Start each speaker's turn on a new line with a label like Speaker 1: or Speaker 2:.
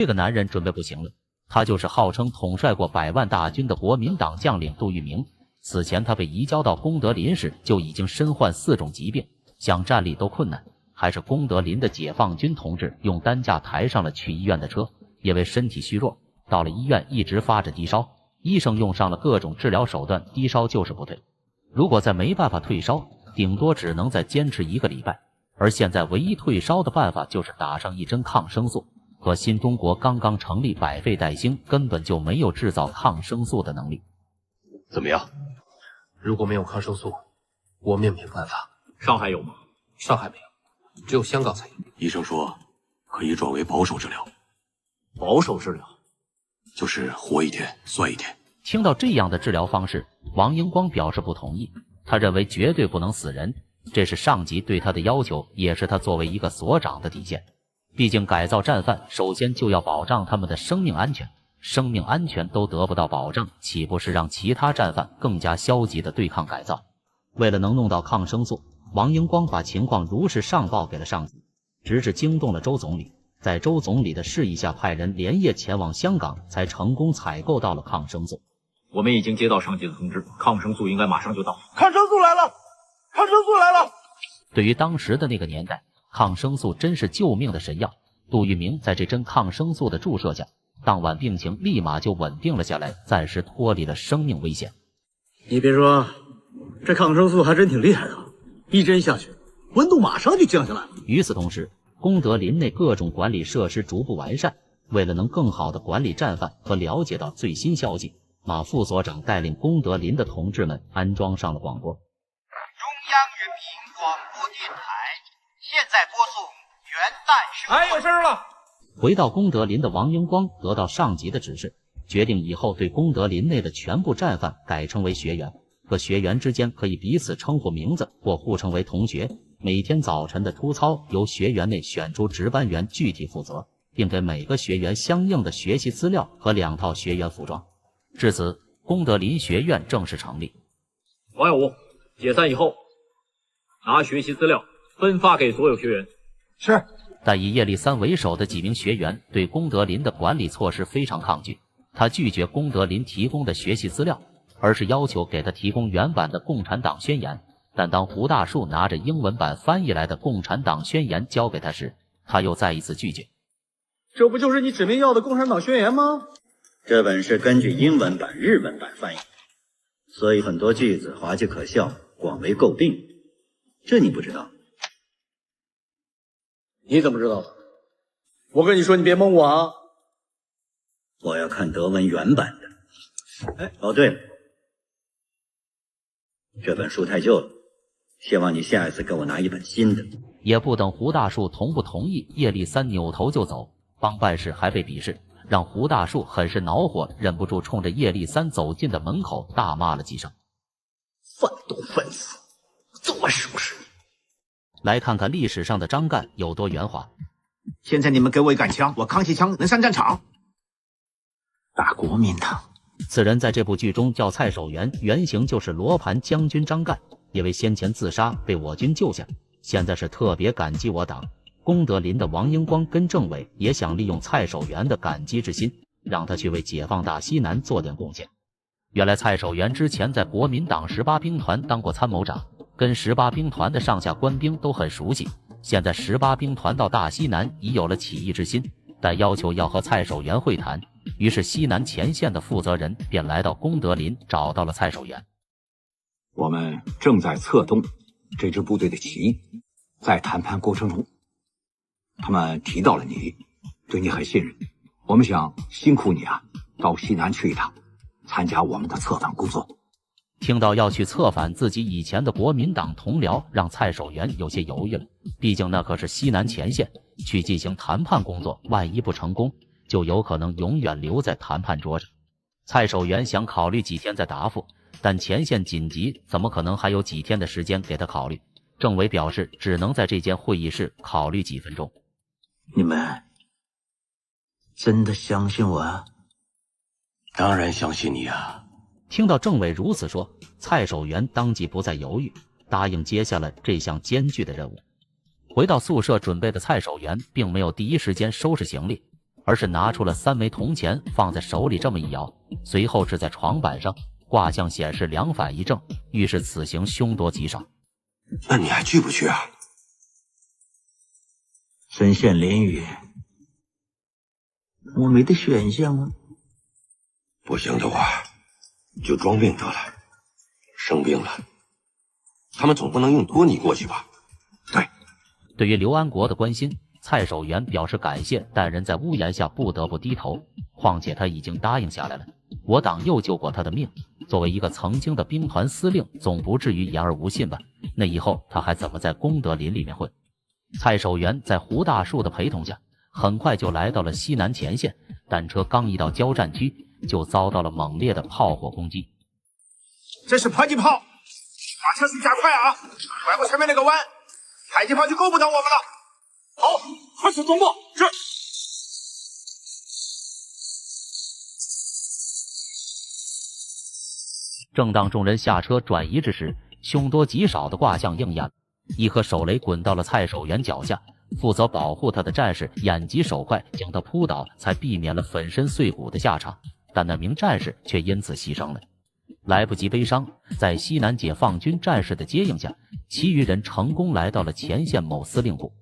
Speaker 1: 这个男人准备不行了，他就是号称统帅过100万大军的国民党将领杜聿明。此前他被移交到功德林时就已经身患4种疾病，想站立都困难，还是功德林的解放军同志用担架抬上了去医院的车。因为身体虚弱，到了医院一直发着低烧，医生用上了各种治疗手段，低烧就是不退。如果再没办法退烧，顶多只能再坚持1个礼拜。而现在唯一退烧的办法就是打上1针抗生素。可新中国刚刚成立，百废待兴，根本就没有制造抗生素的能力。
Speaker 2: 怎么样？如果没有抗生素，我们也没有办法。
Speaker 3: 上海有吗？
Speaker 2: 上海没有，只有香港才有。
Speaker 4: 医生说可以转为保守治疗。
Speaker 3: 保守治疗
Speaker 4: 就是活1天算1天。
Speaker 1: 听到这样的治疗方式，王英光表示不同意。他认为绝对不能死人，这是上级对他的要求，也是他作为一个所长的底线。毕竟改造战犯，首先就要保障他们的生命安全，生命安全都得不到保障，岂不是让其他战犯更加消极地对抗改造？为了能弄到抗生素，王英光把情况如实上报给了上级，直至惊动了周总理。在周总理的示意下，派人连夜前往香港，才成功采购到了抗生素。
Speaker 3: 我们已经接到上级的通知，抗生素应该马上就到。
Speaker 5: 抗生素来了！抗生素来了！
Speaker 1: 对于当时的那个年代，抗生素真是救命的神药。杜聿明在这针抗生素的注射下，当晚病情立马就稳定了下来，暂时脱离了生命危险。
Speaker 5: 你别说，这抗生素还真挺厉害的，1针下去，温度马上就降下来了。
Speaker 1: 与此同时，功德林内各种管理设施逐步完善。为了能更好地管理战犯和了解到最新消息，马副所长带领功德林的同志们安装上了广播。
Speaker 6: 中央人民广播电台现在播送元旦生活。
Speaker 5: 哎，有声了！
Speaker 1: 回到功德林的王英光得到上级的指示，决定以后对功德林内的全部战犯改称为学员，各学员之间可以彼此称呼名字或互称为同学。每天早晨的出操由学员内选出值班员具体负责，并给每个学员相应的学习资料和2套学员服装。至此，功德林学院正式成立。
Speaker 3: 王耀武，解散以后，拿学习资料分发给所有学员。
Speaker 5: 是。
Speaker 1: 但以叶利三为首的几名学员对功德林的管理措施非常抗拒，他拒绝功德林提供的学习资料，而是要求给他提供原版的《共产党宣言》。但当胡大树拿着英文版翻译来的《共产党宣言》交给他时，他又再一次拒绝。
Speaker 5: 这不就是你指明要的《共产党宣言》吗？
Speaker 7: 这本是根据英文版、日文版翻译，所以很多句子滑稽可笑，广为诟病。这你不知道？
Speaker 5: 你怎么知道的？我跟你说，你别蒙我啊！
Speaker 7: 我要看德文原版的。哎，哦对了，这本书太旧了，希望你下一次给我拿一本新的。
Speaker 1: 也不等胡大树同不同意，叶利三扭头就走，帮办事还被鄙视，让胡大树很是恼火，忍不住冲着叶利三走进的门口大骂了几声。
Speaker 5: 反动分子，这么收拾你！
Speaker 1: 来看看历史上的张干有多圆滑。
Speaker 6: 现在你们给我一杆枪，我扛起枪能上战场。打国民党。
Speaker 1: 此人在这部剧中叫蔡守元，原型就是罗盘将军张干，因为先前自杀被我军救下，现在是特别感激我党。功德林的王英光跟政委也想利用蔡守元的感激之心，让他去为解放大西南做点贡献。原来蔡守元之前在国民党18兵团当过参谋长，跟18兵团的上下官兵都很熟悉。现在18兵团到大西南已有了起义之心，但要求要和蔡守元会谈，于是西南前线的负责人便来到功德林找到了蔡守元。
Speaker 8: 我们正在策动这支部队的起义，在谈判过程中，他们提到了你，对你很信任，我们想辛苦你啊，到西南去一趟，参加我们的策反工作。
Speaker 1: 听到要去策反自己以前的国民党同僚，让蔡守元有些犹豫了。毕竟那可是西南前线，去进行谈判工作，万一不成功，就有可能永远留在谈判桌上。蔡守元想考虑几天再答复，但前线紧急，怎么可能还有几天的时间给他考虑？政委表示只能在这间会议室考虑几分钟。
Speaker 6: 你们真的相信我啊？
Speaker 4: 当然相信你啊。
Speaker 1: 听到政委如此说，蔡守元当即不再犹豫，答应接下了这项艰巨的任务。回到宿舍准备的蔡守元并没有第一时间收拾行李，而是拿出了3枚铜钱放在手里，这么一摇，随后置在床板上，卦象显示2反1正，预示此行凶多吉少。
Speaker 4: 那你还去不去啊？
Speaker 7: 身陷囹圄，我没得选项啊。
Speaker 4: 不行的话，就装病得了。生病了，他们总不能硬拖你过去吧？对。
Speaker 1: 对于刘安国的关心，蔡守元表示感谢，但人在屋檐下不得不低头。况且他已经答应下来了，我党又救过他的命，作为一个曾经的兵团司令，总不至于言而无信吧？那以后他还怎么在功德林里面混？蔡守元在胡大树的陪同下，很快就来到了西南前线。单车刚一到交战区，就遭到了猛烈的炮火攻击。
Speaker 6: 这是迫击炮，把车速加快啊！拐过前面那个弯，迫击炮就够不到我们了。好，快速总部。是。
Speaker 1: 正当众人下车转移之时，凶多吉少的卦象应验了，一颗手雷滚到了蔡守元脚下，负责保护他的战士眼疾手快，将他扑倒，才避免了粉身碎骨的下场。但那名战士却因此牺牲了。来不及悲伤，在西南解放军战士的接应下，其余人成功来到了前线某司令部。